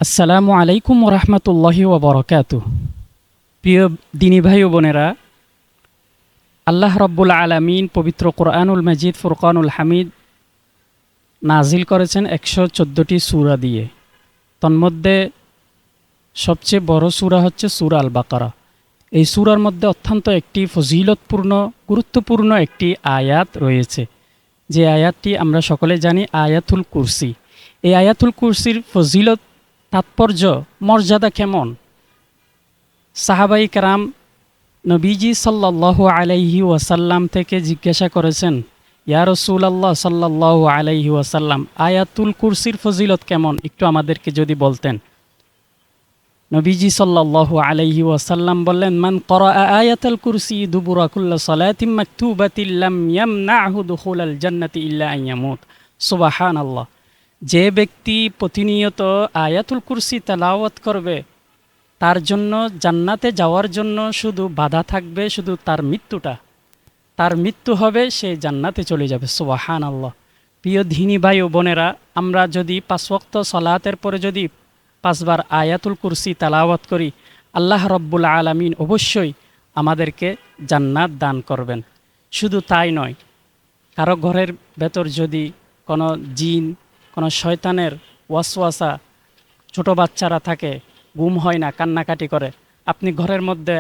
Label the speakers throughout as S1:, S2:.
S1: আসসালামু আলাইকুম ওরহমতুল্লাহি ওবরকাতু। প্রিয় দিনী ভাই ও বোনেরা, আল্লাহ রব্বুল আলামিন পবিত্র কোরআনুল মাজিদ ফুরকানুল হামিদ নাজিল করেছেন 114টি সূরা দিয়ে। তন্মধ্যে সবচেয়ে বড় সূরা হচ্ছে সূরা আল বাকারা। এই সূরার মধ্যে অত্যন্ত একটি ফজিলতপূর্ণ গুরুত্বপূর্ণ একটি আয়াত রয়েছে, যে আয়াতটি আমরা সকলে জানি, আয়াতুল কুরসি। এই আয়াতুল কুরসির ফজিলত, তাৎপর্য, মর্যাদা কেমন? সাহাবাই কেরাম নবীজি সাল্লাল্লাহু আলাইহি ওয়াসাল্লাম থেকে জিজ্ঞাসা করেছেন, ইয়া রাসূলুল্লাহ সাল্লাল্লাহু আলাইহি ওয়াসাল্লাম, আয়াতুল কুরসির ফজিলত কেমন, একটু আমাদেরকে যদি বলতেন। নবীজি সাল্লাল্লাহু আলাইহি ওয়াসাল্লাম বললেন, মান ক্বরাআ আয়াতাল কুরসি দুবুরা কুল্লি সালাতিন মাকতুবাতিন লাম ইয়ামনাহু দুখুলাল জান্নাতি ইল্লা আন ইয়ামুত। সুবহানাল্লাহ। যে ব্যক্তি প্রতিনিয়ত আয়াতুল কুরসি তেলাওয়াত করবে, তার জন্য জান্নাতে যাওয়ার জন্য শুধু বাধা থাকবে, শুধু তার মৃত্যুটা। তার মৃত্যু হবে, সে জান্নাতে চলে যাবে। সুবহানাল্লাহ। প্রিয় দিনী ভাই ও বোনেরা, আমরা যদি 5 ওয়াক্ত সালাতের পরে যদি 5 বার আয়াতুল কুরসি তেলাওয়াত করি, আল্লাহ রব্বুল আলামিন অবশ্যই আমাদেরকে জান্নাত দান করবেন। শুধু তাই নয়, কারো ঘরের ভেতর যদি কোনো জিন, কোনো শয়তানের ওয়াসওয়াসা, ছোট বাচ্চারা থাকে, ঘুম হয় না, কান্নাকাটি করে, আপনি ঘরের মধ্যে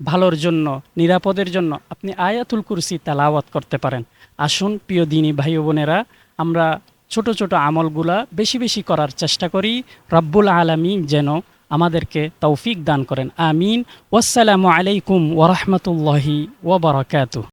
S1: ভালোর জন্য, নিরাপদের জন্য আপনি আয়াতুল কুরসি তেলাওয়াত করতে পারেন। আসুন প্রিয় দিনী ভাই ও বোনেরা, আমরা ছোট ছোট আমলগুলা বেশি বেশি করার চেষ্টা করি। রব্বুল আলামিন যেন আমাদেরকে তৌফিক দান করেন। আমিন। ওয়াসসালামু আলাইকুম ওয়া রাহমাতুল্লাহি ওয়া বারাকাতুহু।